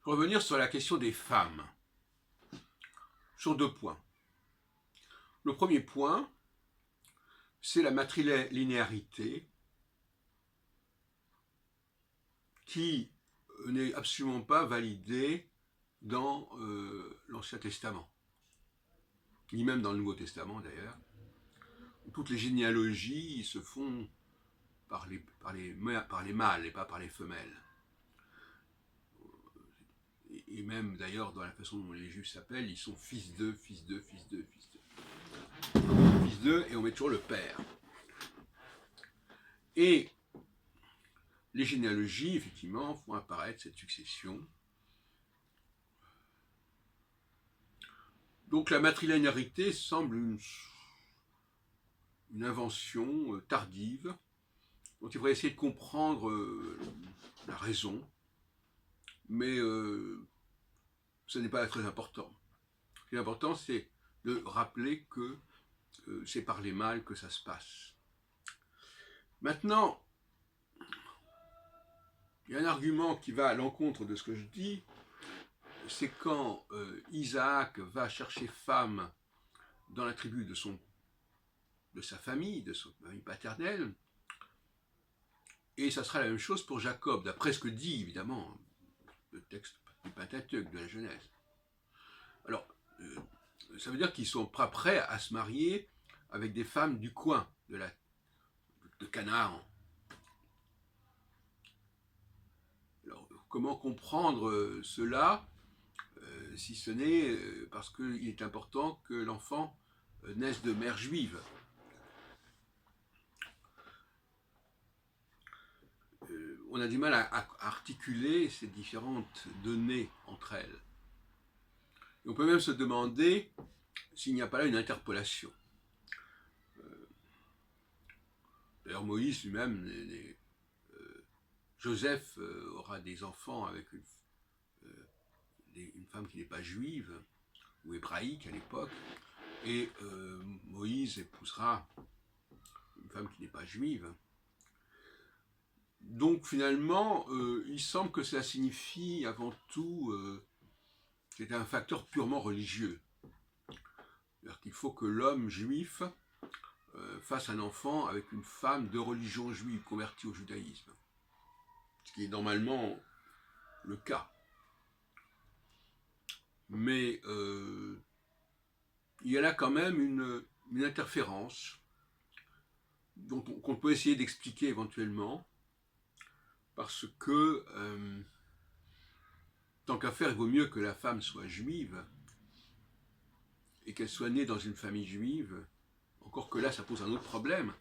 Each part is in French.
pour revenir sur la question des femmes, sur 2 points. Le premier point, c'est la matrilinéarité qui n'est absolument pas validée dans l'Ancien Testament, ni même dans le Nouveau Testament d'ailleurs. Toutes les généalogies se font par les mâles et pas par les femelles. Et même d'ailleurs dans la façon dont les Juifs s'appellent, ils sont fils d'eux, fils d'eux, fils d'eux, fils d'eux. Fils d'eux, et on met toujours le père. Et les généalogies, effectivement, font apparaître cette succession. Donc la matrilinéarité semble une invention tardive, dont il faudrait essayer de comprendre la raison, mais ce n'est pas très important. Ce qui est important, c'est de rappeler que c'est par les mâles que ça se passe. Maintenant, il y a un argument qui va à l'encontre de ce que je dis, c'est quand Isaac va chercher femme dans la tribu de sa famille, de sa famille paternelle, et ça sera la même chose pour Jacob, d'après ce que dit évidemment le texte du Pentateuque, de la Genèse. Alors, ça veut dire qu'ils sont pas prêts à se marier avec des femmes du coin de Canaan. Alors, comment comprendre cela, si ce n'est parce qu'il est important que l'enfant naisse de mère juive. On a du mal à articuler ces différentes données entre elles. Et on peut même se demander s'il n'y a pas là une interpolation. D'ailleurs, Moïse lui-même, Joseph aura des enfants avec une femme qui n'est pas juive, ou hébraïque à l'époque, et Moïse épousera une femme qui n'est pas juive. Donc finalement, il semble que cela signifie avant tout c'est un facteur purement religieux. C'est-à-dire qu'il faut que l'homme juif fasse un enfant avec une femme de religion juive convertie au judaïsme. Ce qui est normalement le cas. Mais il y a là quand même une interférence qu'on peut essayer d'expliquer éventuellement, parce que tant qu'à faire, il vaut mieux que la femme soit juive et qu'elle soit née dans une famille juive, encore que là ça pose un autre problème,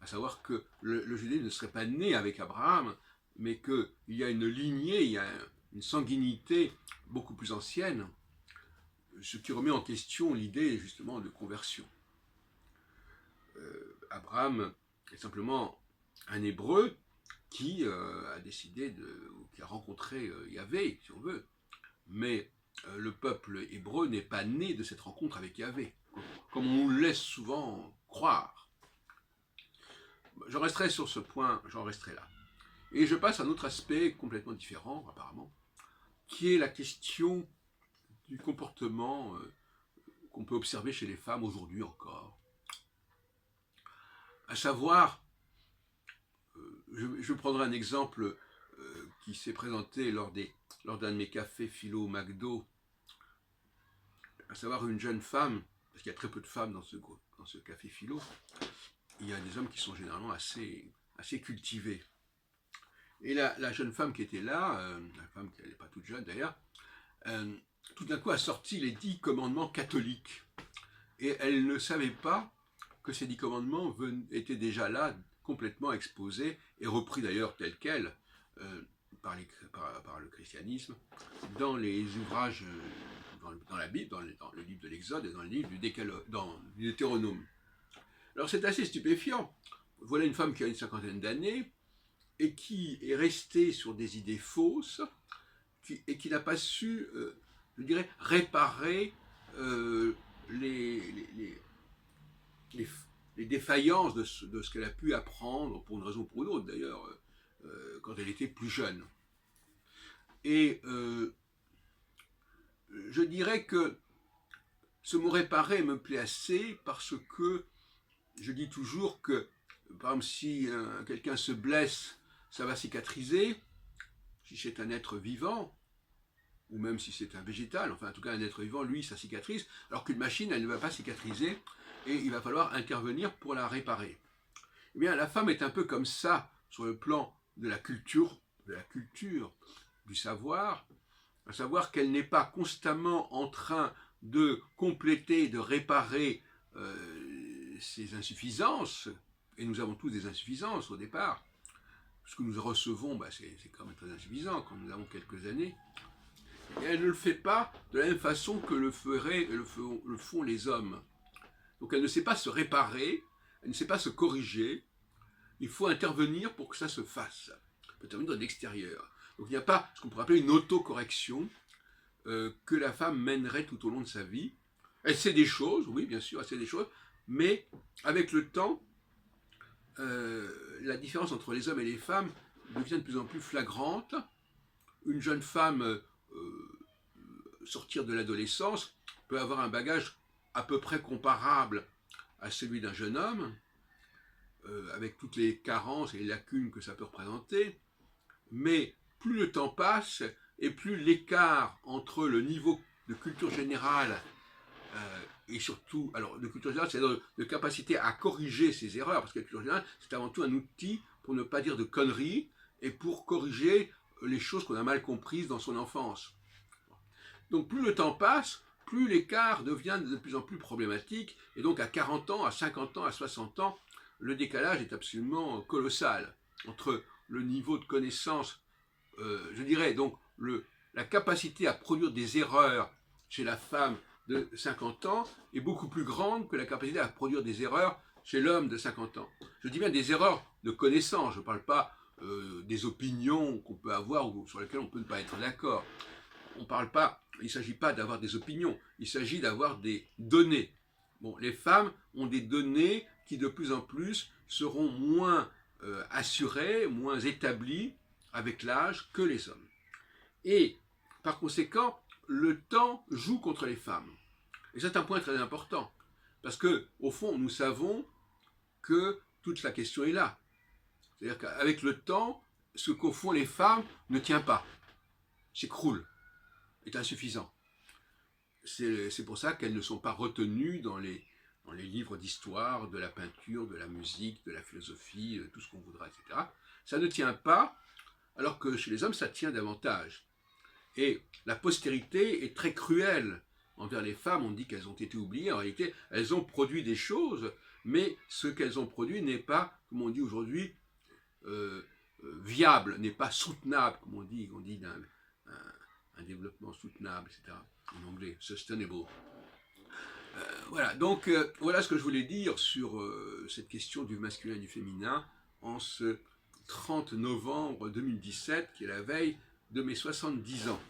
à savoir que le judaïsme ne serait pas né avec Abraham, mais qu'il y a une lignée, il y a une sanguinité beaucoup plus ancienne, ce qui remet en question l'idée justement de conversion. Abraham est simplement un Hébreu qui a décidé qui a rencontré Yahvé, si on veut, mais le peuple hébreu n'est pas né de cette rencontre avec Yahvé, comme on le laisse souvent croire. J'en resterai sur ce point, j'en resterai là. Et je passe à un autre aspect complètement différent, apparemment, qui est la question du comportement qu'on peut observer chez les femmes aujourd'hui encore. À savoir, je prendrai un exemple qui s'est présenté lors d'un de mes cafés philo McDo, à savoir une jeune femme, parce qu'il y a très peu de femmes dans ce café philo, il y a des hommes qui sont généralement assez cultivés. Et la jeune femme qui était là, la femme qui n'est pas toute jeune d'ailleurs, tout d'un coup a sorti les 10 commandements catholiques. Et elle ne savait pas que ces 10 commandements étaient déjà là, complètement exposés, et repris d'ailleurs tels quels par le christianisme, dans les ouvrages, dans la Bible, dans le livre de l'Exode et dans le livre du Deutéronome. Alors c'est assez stupéfiant. Voilà une femme qui a une 50aine d'années, et qui est restée sur des idées fausses, et qui n'a pas su, je dirais, réparer les défaillances de ce qu'elle a pu apprendre, pour une raison ou pour une autre d'ailleurs, quand elle était plus jeune. Et je dirais que ce mot réparer me plaît assez parce que je dis toujours que, par exemple, si quelqu'un se blesse, ça va cicatriser. Si c'est un être vivant, ou même si c'est un végétal, enfin en tout cas un être vivant, lui, ça cicatrise, alors qu'une machine, elle ne va pas cicatriser, et il va falloir intervenir pour la réparer. Eh bien, la femme est un peu comme ça, sur le plan de la culture, du savoir, à savoir qu'elle n'est pas constamment en train de compléter, de réparer ses insuffisances, et nous avons tous des insuffisances au départ. Ce que nous recevons, c'est quand même très insuffisant quand nous avons quelques années. Et elle ne le fait pas de la même façon que le font les hommes. Donc elle ne sait pas se réparer, elle ne sait pas se corriger. Il faut intervenir pour que ça se fasse. Il faut intervenir de l'extérieur. Donc il n'y a pas ce qu'on pourrait appeler une autocorrection que la femme mènerait tout au long de sa vie. Elle sait des choses, oui bien sûr, elle sait des choses, mais avec le temps, la différence entre les hommes et les femmes devient de plus en plus flagrante. Une jeune femme sortir de l'adolescence peut avoir un bagage à peu près comparable à celui d'un jeune homme, avec toutes les carences et les lacunes que ça peut représenter, mais plus le temps passe et plus l'écart entre le niveau de culture générale et surtout, alors de culture générale, c'est de capacité à corriger ses erreurs, parce que la culture générale, c'est avant tout un outil pour ne pas dire de conneries et pour corriger les choses qu'on a mal comprises dans son enfance. Donc plus le temps passe, plus l'écart devient de plus en plus problématique, et donc à 40 ans, à 50 ans, à 60 ans, le décalage est absolument colossal entre le niveau de connaissance, je dirais donc la capacité à produire des erreurs chez la femme de 50 ans est beaucoup plus grande que la capacité à produire des erreurs chez l'homme de 50 ans. Je dis bien des erreurs de connaissance, je ne parle pas des opinions qu'on peut avoir ou sur lesquelles on peut ne pas être d'accord. On parle pas, il ne s'agit pas d'avoir des opinions, il s'agit d'avoir des données. Bon, les femmes ont des données qui de plus en plus seront moins assurées, moins établies avec l'âge que les hommes. Et par conséquent, le temps joue contre les femmes. Et c'est un point très important, parce que au fond, nous savons que toute la question est là. C'est-à-dire qu'avec le temps, ce qu'au fond les femmes ne tient pas, s'écroule, est insuffisant. C'est pour ça qu'elles ne sont pas retenues dans les livres d'histoire, de la peinture, de la musique, de la philosophie, tout ce qu'on voudra, etc. Ça ne tient pas, alors que chez les hommes, ça tient davantage. Et la postérité est très cruelle envers les femmes. On dit qu'elles ont été oubliées. En réalité, elles ont produit des choses, mais ce qu'elles ont produit n'est pas, comme on dit aujourd'hui, viable, n'est pas soutenable, comme on dit un développement soutenable, etc. En anglais, sustainable. Voilà, donc voilà ce que je voulais dire sur cette question du masculin et du féminin en ce 30 novembre 2017, qui est la veille de mes 70 ans.